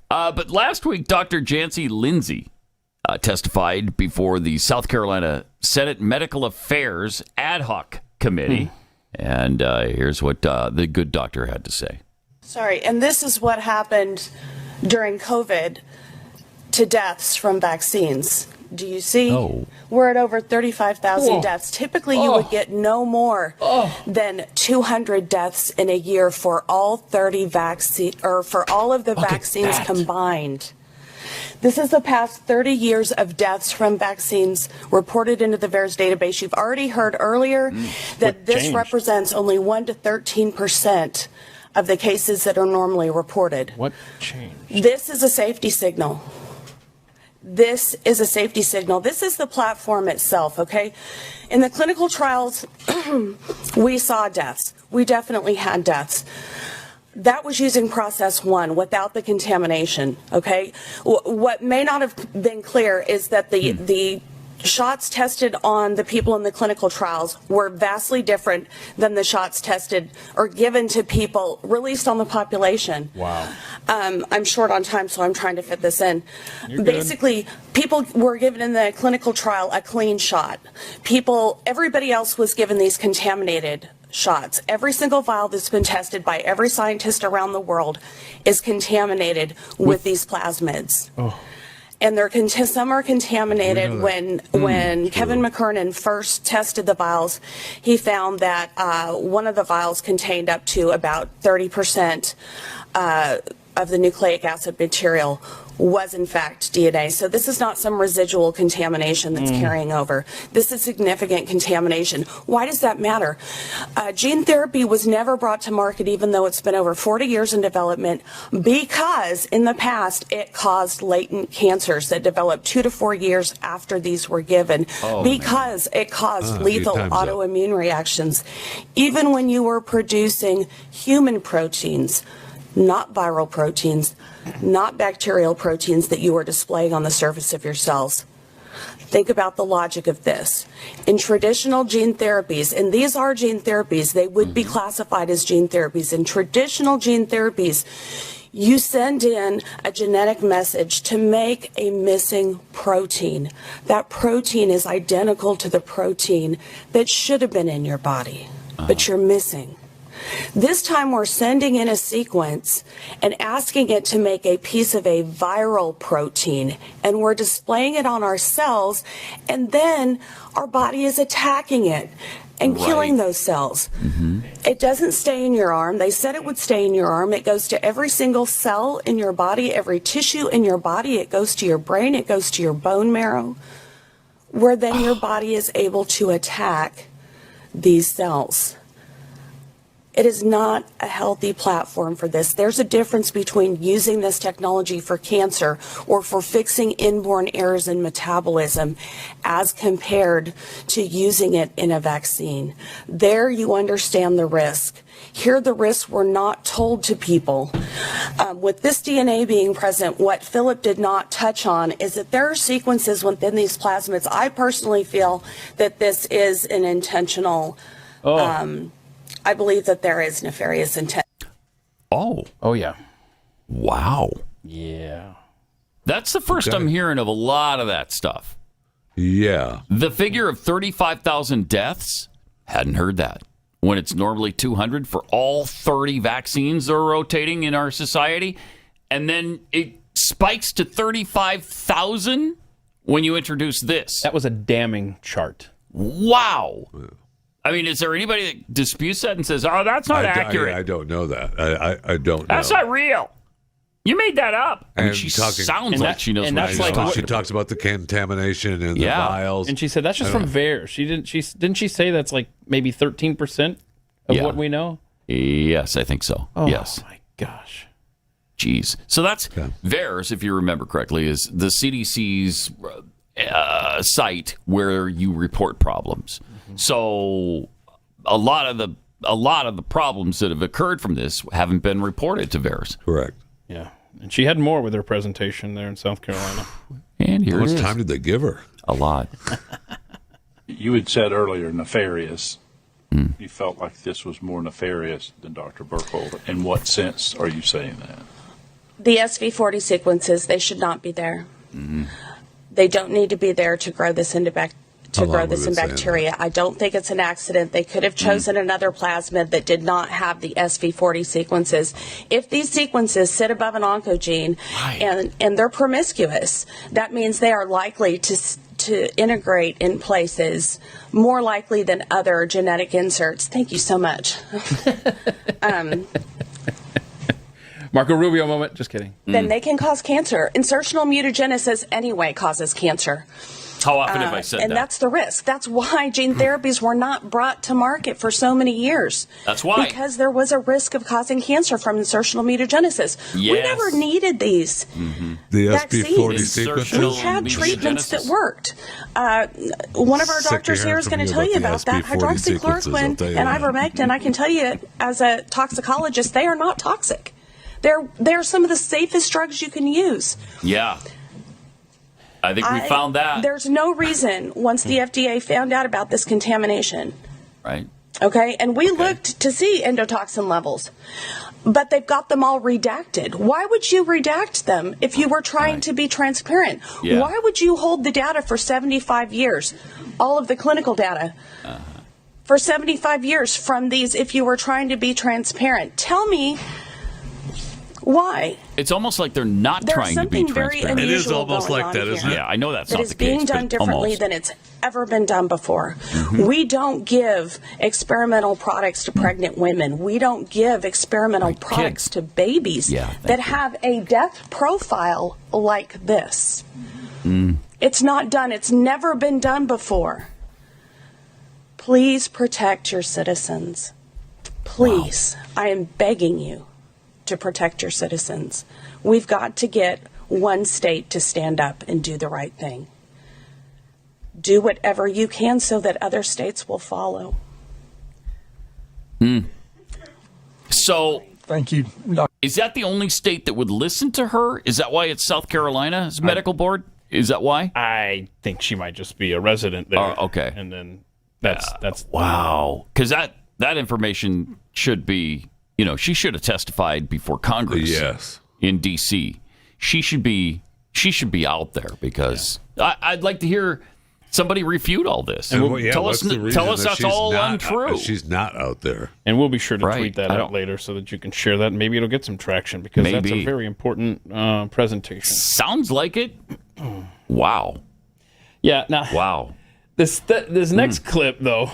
But last week, Dr. Jancy Lindsay testified before the South Carolina Senate Medical Affairs Ad Hoc Committee. And here's what the good doctor had to say. Sorry, and this is what happened during COVID to deaths from vaccines. Do you see? Oh. We're at over 35,000 deaths. Typically, you would get no more than 200 deaths in a year for all 30 vaccine or for all of the vaccines combined. This is the past 30 years of deaths from vaccines reported into the VAERS database. You've already heard earlier that this represents only 1 to 13% of the cases that are normally reported. What changed? This is a safety signal. This is a safety signal. This is the platform itself, okay? In the clinical trials, we saw deaths. We definitely had deaths. That was using process 1 without the contamination, okay? What may not have been clear is that the shots tested on the people in the clinical trials were vastly different than the shots tested or given to people released on the population. Wow. I'm short on time, so I'm trying to fit this in. Basically, people were given in the clinical trial a clean shot. Everybody else was given these contaminated shots. Every single vial that's been tested by every scientist around the world is contaminated with these plasmids. And some are contaminated. When Kevin McKernan first tested the vials, he found that one of the vials contained up to about 30% of the nucleic acid material was in fact DNA. So this is not some residual contamination that's carrying over. This is significant contamination. Why does that matter? Gene therapy was never brought to market, even though it's been over 40 years in development, because in the past it caused latent cancers that developed 2 to 4 years after these were given, because it caused lethal autoimmune reactions. Even when you were producing human proteins, not viral proteins, not bacterial proteins that you are displaying on the surface of your cells. Think about the logic of this. In traditional gene therapies, and these are gene therapies, they would be classified as gene therapies. In traditional gene therapies, you send in a genetic message to make a missing protein. That protein is identical to the protein that should have been in your body, but you're missing. This time we're sending in a sequence and asking it to make a piece of a viral protein, and we're displaying it on our cells, and then our body is attacking it and killing those cells. It doesn't stay in your arm. They said it would stay in your arm. It goes to every single cell in your body, every tissue in your body. It goes to your brain. It goes to your bone marrow, where then your body is able to attack these cells. It is not a healthy platform for this. There's a difference between using this technology for cancer or for fixing inborn errors in metabolism as compared to using it in a vaccine. There you understand the risk. Here the risks were not told to people. With this DNA being present, what Philip did not touch on is that there are sequences within these plasmids. I personally feel that this is an intentional I believe that there is nefarious intent. Oh, yeah. Wow. Yeah. That's the first I'm hearing of a lot of that stuff. Yeah. The figure of 35,000 deaths, hadn't heard that. When it's normally 200 for all 30 vaccines that are rotating in our society. And then it spikes to 35,000 when you introduce this. That was a damning chart. Wow. I mean, is there anybody that disputes that and says, oh, that's not accurate? I don't know that. I don't know. That's not real. You made that up. I mean, And she talking- sounds and like that- she knows and what that's she's like talking She about. talks about the contamination and the vials. And she said that's just from VAERS. Didn't she say that's like maybe 13% of what we know? Yes, I think so. Oh, yes. my gosh. Jeez. So that's VAERS, if you remember correctly, is the CDC's site where you report problems. So a lot of the problems that have occurred from this haven't been reported to VAERS. Correct. Yeah. And she had more with her presentation there in South Carolina. And here How it much is. time did they give her? A lot. You had said earlier nefarious. You felt like this was more nefarious than Dr. Burkholder. In what sense are you saying that? The SV40 sequences, they should not be there. They don't need to be there to grow this into How long this was in it saying bacteria. I don't think it's an accident. They could have chosen another plasmid that did not have the SV40 sequences. If these sequences sit above an oncogene and they're promiscuous, that means they are likely to integrate in places more likely than other genetic inserts. Thank you so much. Marco Rubio moment. Just kidding. Then they can cause cancer. Insertional mutagenesis anyway causes cancer. How often have I said and that? that's the risk. That's why gene therapies were not brought to market for so many years. That's why. Because there was a risk of causing cancer from insertional mutagenesis. We Yes. never needed these The vaccines. SB40 sequences. We had treatments that worked. One of our Sick to doctors hear here is from going to you tell you about about the that. SB40 sequences, I'll Hydroxychloroquine tell you and that. ivermectin, I can tell you as a toxicologist, they are not toxic. They're some of the safest drugs you can use. Yeah. I think we found that. There's no reason once the FDA found out about this contamination. Right. Okay, and we looked to see endotoxin levels, but they've got them all redacted. Why would you redact them if you were trying to be transparent? Yeah. Why would you hold the data for 75 years, all of the clinical data, for 75 years from these if you were trying to be transparent? Tell me why. It's almost like they're not There's trying to be something very transparent. It is unusual almost going like on that, isn't here. it? Yeah, I know that's It not is the case. being but done differently almost. than it's ever been done before. We don't give experimental products to pregnant women. We don't give experimental products kids. to babies Yeah, thank that you. have a death profile like this. It's not done. It's never been done before. Please protect your citizens. Please. I am begging you to protect your citizens. We've got to get one state to stand up and do the right thing. Do whatever you can so that other states will follow. So, Thank you. is that the only state that would listen to her? Is that why it's South Carolina's medical board? Is that why? I think she might just be a resident there. Oh, okay. And then that's Wow. Because that information should be, she should have testified before Congress. Yes. In D.C. She should be out there because I'd like to hear somebody refute all this. And tell what's us, the reason tell us that that's she's all not, untrue. she's not out there. And we'll be sure to Right. tweet that I out don't- later so that you can share that. Maybe it'll get some traction because that's Maybe. a very important presentation. Sounds like it. Wow. Yeah. Now, Wow. this next clip though.